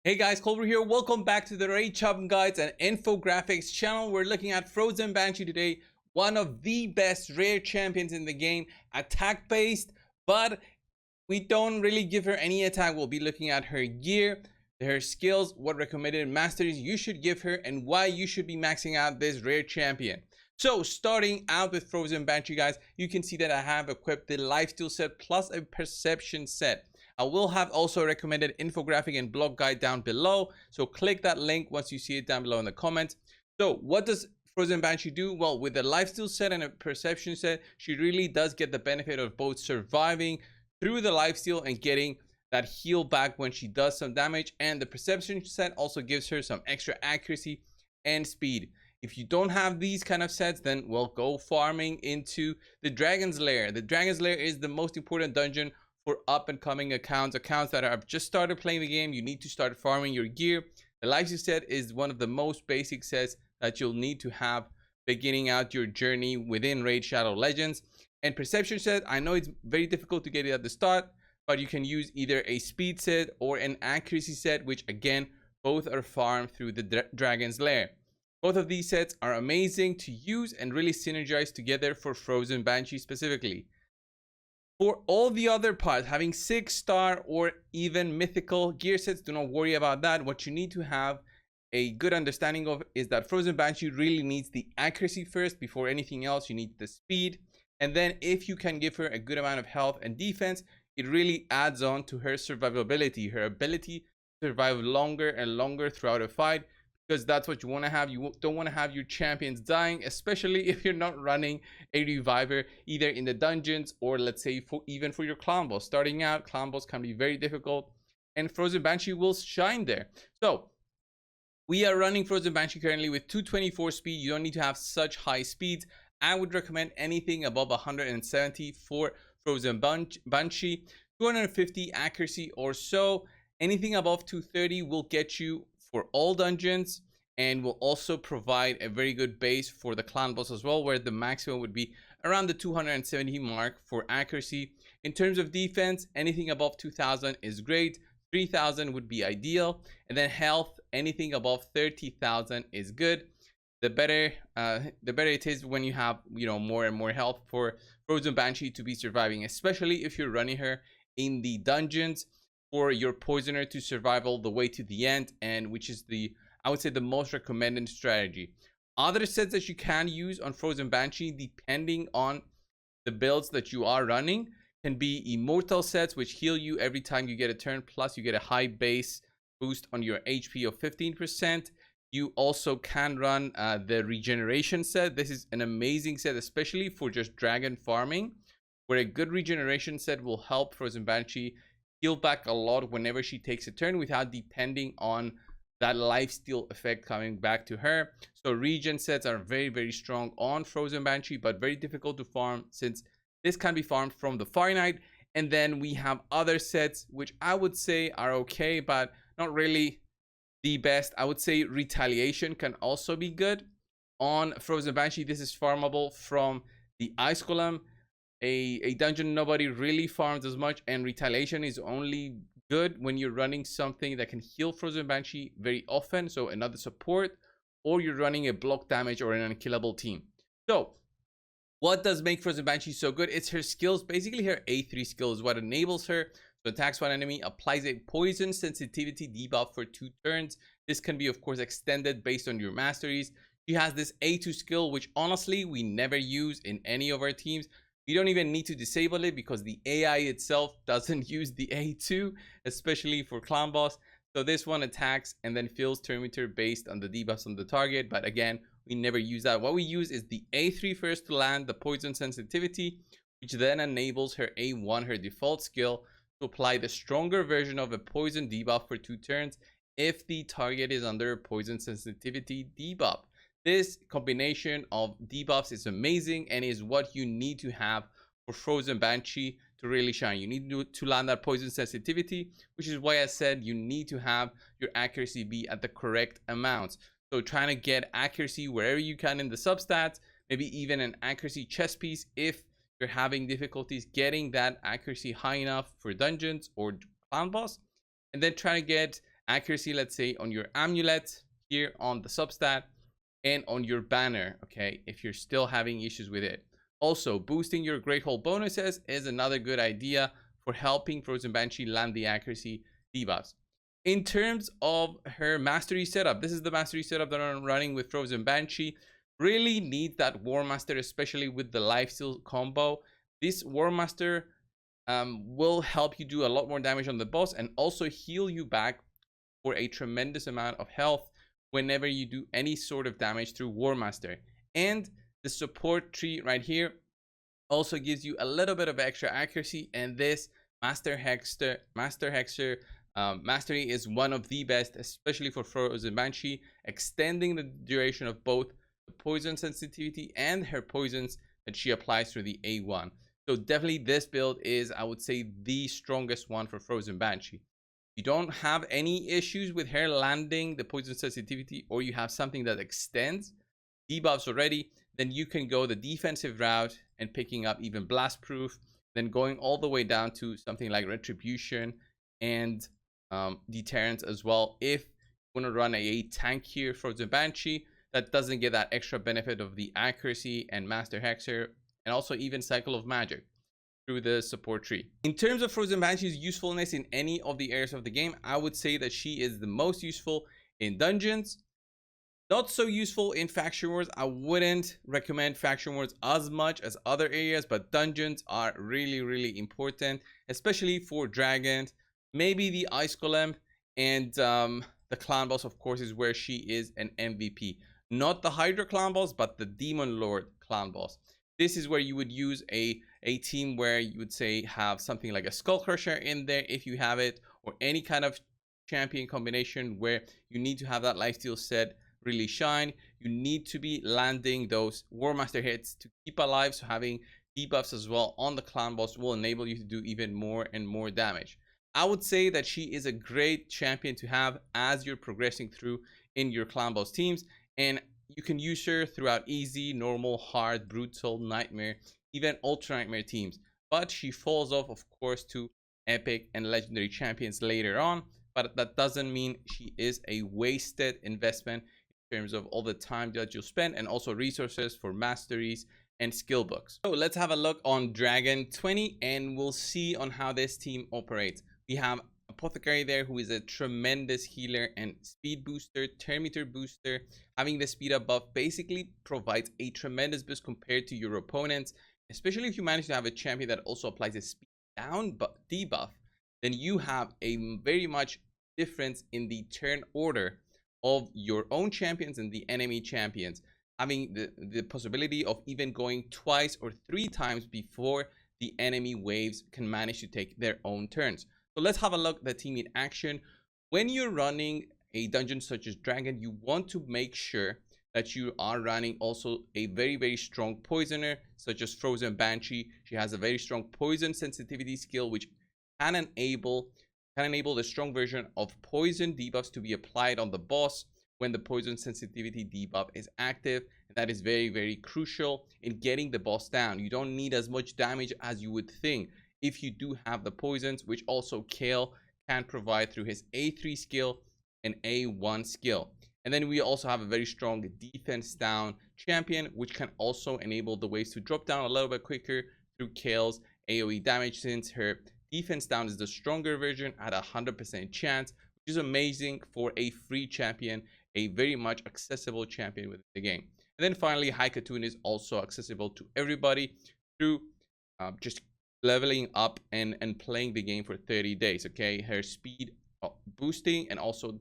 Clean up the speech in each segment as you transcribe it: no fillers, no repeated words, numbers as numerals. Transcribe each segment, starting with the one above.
Hey guys, Culver here. Welcome back to the Raid Shopping Guides and Infographics channel. We're looking at Frozen Banshee today, one of the best rare champions in the game, attack based, but we don't really give her any attack. We'll be looking at her gear, her skills, what recommended masteries you should give her, and why you should be maxing out this rare champion. So starting out with Frozen Banshee, guys, you can see that I have equipped the lifesteal set plus a perception set. I will have also a recommended infographic and blog guide down below, so click that link once you see it down below in the comments. So what does Frozen Banshee do? Well, with the lifesteal set and a perception set, she really does get the benefit of both surviving through the lifesteal and getting that heal back when she does some damage, and the perception set also gives her some extra accuracy and speed. If you don't have these kind of sets, then well, go farming into the Dragon's Lair. The Dragon's Lair is the most important dungeon for up and coming accounts that have just started playing the game. You need to start farming your gear. The lifesteal set is one of the most basic sets that you'll need to have beginning out your journey within Raid Shadow Legends. And perception set, I know it's very difficult to get it at the start, but you can use either a speed set or an accuracy set, which again, both are farmed through the Dragon's Lair. Both of these sets are amazing to use and really synergize together for Frozen Banshee specifically. For all the other parts, having 6-star or even mythical gear sets, do not worry about that. What you need to have a good understanding of is that Frozen Banshee really needs the accuracy first before anything else. You need the speed, and then if you can give her a good amount of health and defense, it really adds on to her survivability, her ability to survive longer and longer throughout a fight, because that's what you want to have. You don't want to have your champions dying, especially if you're not running a reviver either in the dungeons or let's say even for your clan boss. Starting out, clan boss can be very difficult, and Frozen Banshee will shine there. So we are running Frozen Banshee currently with 224 speed. You don't need to have such high speeds. I would recommend anything above 170 for Frozen Banshee, 250 accuracy or so. Anything above 230 will get you for all dungeons and will also provide a very good base for the clan boss as well, where the maximum would be around the 270 mark for accuracy. In terms of defense, anything above 2000 is great. 3000 would be ideal, and then health, anything above 30,000 is good. The better it is when you have more and more health for Frozen Banshee to be surviving, especially if you're running her in the dungeons for your poisoner to survive all the way to the end, and which is I would say the most recommended strategy. Other sets that you can use on Frozen Banshee, depending on the builds that you are running, can be immortal sets, which heal you every time you get a turn, plus you get a high base boost on your HP of 15%. You also can run the regeneration set. This is an amazing set, especially for just dragon farming, where a good regeneration set will help Frozen Banshee heal back a lot whenever she takes a turn without depending on that lifesteal effect coming back to her. So regen sets are very, very strong on Frozen Banshee, but very difficult to farm since this can be farmed from the Fire Knight. And then we have other sets which I would say are okay, but not really the best. I would say Retaliation can also be good on Frozen Banshee. This is farmable from the Ice Golem, a dungeon nobody really farms as much, and Retaliation is only good when you're running something that can heal Frozen Banshee very often, so another support, or you're running a block damage or an unkillable team. So what does make Frozen Banshee so good? It's her skills. Basically her A3 skill is what enables her to attacks one enemy, applies a poison sensitivity debuff for 2 turns. This can be of course extended based on your masteries. She has this A2 skill, which honestly we never use in any of our teams. You don't even need to disable it because the AI itself doesn't use the A2, especially for clan boss. So this one attacks and then fills turn meter based on the debuffs on the target, but again, we never use that. What we use is the A3 first to land the poison sensitivity, which then enables her A1, her default skill, to apply the stronger version of a poison debuff for 2 turns if the target is under a poison sensitivity debuff. This combination of debuffs is amazing and is what you need to have for Frozen Banshee to really shine. You need to land that poison sensitivity, which is why I said you need to have your accuracy be at the correct amounts. So trying to get accuracy wherever you can in the substats, maybe even an accuracy chest piece if you're having difficulties getting that accuracy high enough for dungeons or clan boss, and then trying to get accuracy, let's say on your amulet here on the substat and on your banner, okay, if you're still having issues with it. Also, boosting your Great Hole bonuses is another good idea for helping Frozen Banshee land the accuracy debuffs. In terms of her mastery setup, this is the mastery setup that I'm running with Frozen Banshee. Really needs that War Master, especially with the lifesteal combo. This War Master will help you do a lot more damage on the boss and also heal you back for a tremendous amount of health whenever you do any sort of damage through War Master. And the support tree right here also gives you a little bit of extra accuracy, and this Master Hexer Mastery is one of the best, especially for Frozen Banshee, extending the duration of both the poison sensitivity and her poisons that she applies through the A1. So definitely this build is, I would say, the strongest one for Frozen Banshee. You don't have any issues with her landing the poison sensitivity, or you have something that extends debuffs already, then you can go the defensive route and picking up even blast proof, then going all the way down to something like retribution and deterrence as well. If you want to run a tank here for the Banshee that doesn't get that extra benefit of the accuracy and Master Hexer, and also even Cycle of Magic through the support tree. In terms of Frozen Banshee's usefulness in any of the areas of the game, I would say that she is the most useful in dungeons. Not so useful in faction wars. I wouldn't recommend faction wars as much as other areas, but dungeons are really important, especially for dragons. Maybe the ice golem and the clan boss, of course, is where she is an MVP. Not the Hydra clan boss, but the Demon Lord clan boss. This is where you would use a team where you would say have something like a Skull Crusher in there if you have it, or any kind of champion combination where you need to have that lifesteal set really shine. You need to be landing those War Master hits to keep alive, so having debuffs as well on the clan boss will enable you to do even more and more damage. I would say that she is a great champion to have as you're progressing through in your clan boss teams, and you can use her throughout easy, normal, hard, brutal, nightmare, even ultra nightmare teams. But she falls off, of course, to epic and legendary champions later on, but that doesn't mean she is a wasted investment in terms of all the time that you'll spend, and also resources for masteries and skill books. So let's have a look on Dragon 20 and we'll see on how this team operates. We have Apothecary there, who is a tremendous healer and speed booster, turn meter booster. Having the speed up buff basically provides a tremendous boost compared to your opponents, especially if you manage to have a champion that also applies a speed down debuff. Then you have a very much difference in the turn order of your own champions and the enemy champions, having the possibility of even going twice or 3 times before the enemy waves can manage to take their own turns. So let's have a look at the team in action. When you're running a dungeon such as Dragon, you want to make sure that you are running also a very strong poisoner such as Frozen Banshee. She has a very strong poison sensitivity skill, which can enable the strong version of poison debuffs to be applied on the boss when the poison sensitivity debuff is active. And that is very crucial in getting the boss down. You don't need as much damage as you would think if you do have the poisons, which also Kale can provide through his A3 skill and A1 skill. And then we also have a very strong defense down champion, which can also enable the waves to drop down a little bit quicker through Kale's AoE damage, since her defense down is the stronger version at 100% chance, which is amazing for a free champion, a very much accessible champion within the game. And then finally, Haikatun is also accessible to everybody through just leveling up and playing the game for 30 days. Okay, her speed boosting and also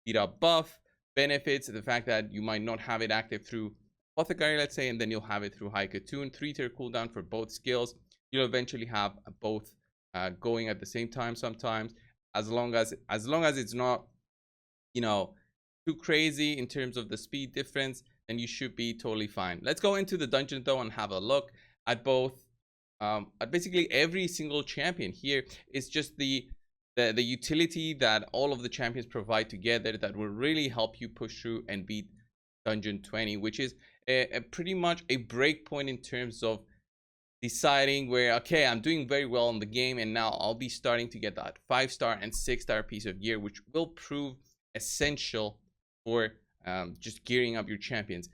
speed up buff benefits the fact that you might not have it active through Apothecary, let's say, and then you'll have it through Haikatun. 3-tier cooldown for both skills. You'll eventually have both going at the same time sometimes, as long as it's not, you know, too crazy in terms of the speed difference, then you should be totally fine. Let's go into the dungeon though and have a look at both at basically every single champion. Here is just the utility that all of the champions provide together that will really help you push through and beat dungeon 20, which is a pretty much a break point in terms of deciding where, okay, I'm doing very well in the game, and now I'll be starting to get that 5-star and 6-star piece of gear, which will prove essential for just gearing up your champions.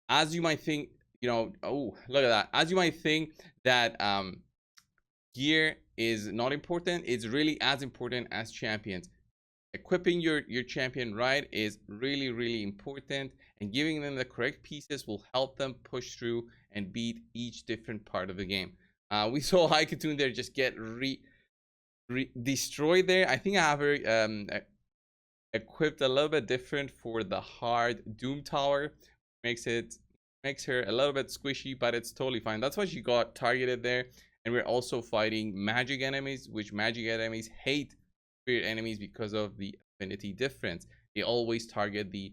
As you might think, oh, look at that. As you might think that gear is not important, it's really as important as champions. Equipping your champion right is really important, and giving them the correct pieces will help them push through and beat each different part of the game. We saw Haikatun there just get destroyed there. I think I have her equipped a little bit different for the hard Doom Tower. Makes her a little bit squishy, but it's totally fine. That's why she got targeted there. And we're also fighting magic enemies, which magic enemies hate spirit enemies because of the affinity difference. They always target the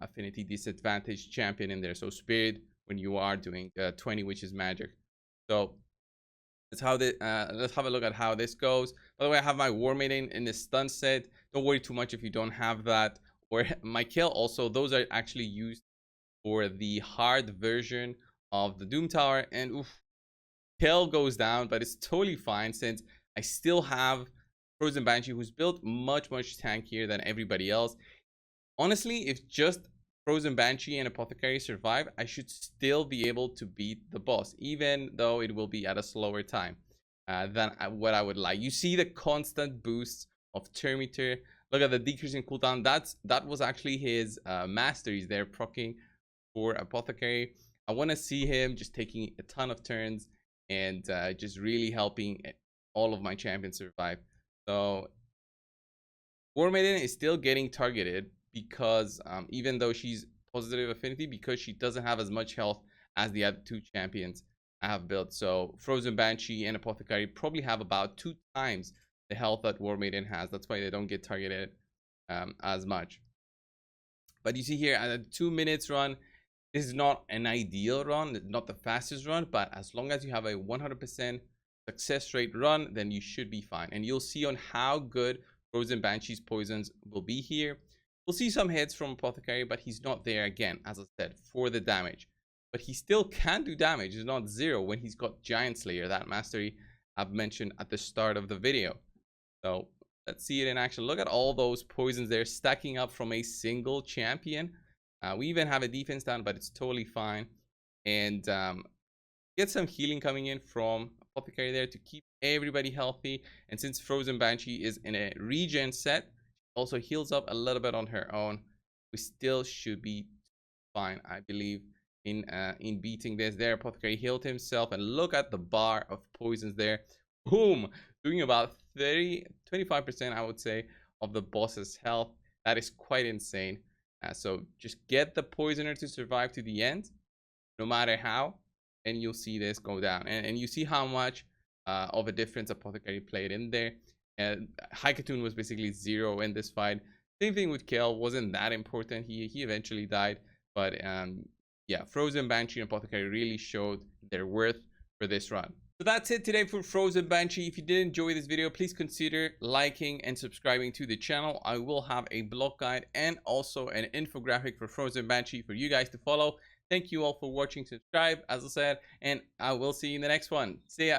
affinity disadvantage champion in there. So spirit when you are doing 20, which is magic. So let's have a look at how this goes. By the way, I have my War Maiden in the stun set. Don't worry too much if you don't have that. Or my kill also, those are actually used for the hard version of the Doom Tower. And oof, kill goes down, but it's totally fine since I still have Frozen Banshee, who's built much tankier than everybody else. Honestly, if just Frozen Banshee and Apothecary survive, I should still be able to beat the boss, even though it will be at a slower time than what I would like. You see the constant boosts of Terminator. Look at the decrease in cooldown. That was actually his Masteries there, proccing for Apothecary. I want to see him just taking a ton of turns and just really helping all of my champions survive. So War Maiden is still getting targeted because even though she's positive affinity, because she doesn't have as much health as the other two champions I have built. So Frozen Banshee and Apothecary probably have about 2 times the health that War Maiden has. That's why they don't get targeted as much. But you see here at a 2 minutes run, this is not an ideal run, not the fastest run, but as long as you have a 100% success rate run, then you should be fine. And you'll see on how good Frozen Banshee's poisons will be here. We'll see some hits from Apothecary, but he's not there again, as I said, for the damage. But he still can do damage. It's not 0 when he's got Giant Slayer, that mastery I've mentioned at the start of the video. So let's see it in action. Look at all those poisons there stacking up from a single champion. We even have a defense down, but it's totally fine. And get some healing coming in from Apothecary there to keep everybody healthy. And since Frozen Banshee is in a regen set, she also heals up a little bit on her own. We still should be fine, I believe, in beating this. There, Apothecary healed himself, and look at the bar of poisons there. Boom, doing about 25%, I would say, of the boss's health. That is quite insane. So just get the poisoner to survive to the end, no matter how, and you'll see this go down. And you see how much of a difference Apothecary played in there. And Haikatun was basically 0 in this fight. Same thing with Kale, wasn't that important. He eventually died, but yeah, Frozen Banshee and Apothecary really showed their worth for this run. So that's it today for Frozen Banshee. If you did enjoy this video, please consider liking and subscribing to the channel. I will have a block guide and also an infographic for Frozen Banshee for you guys to follow. Thank you all for watching. Subscribe, as I said, and I will see you in the next one. See ya.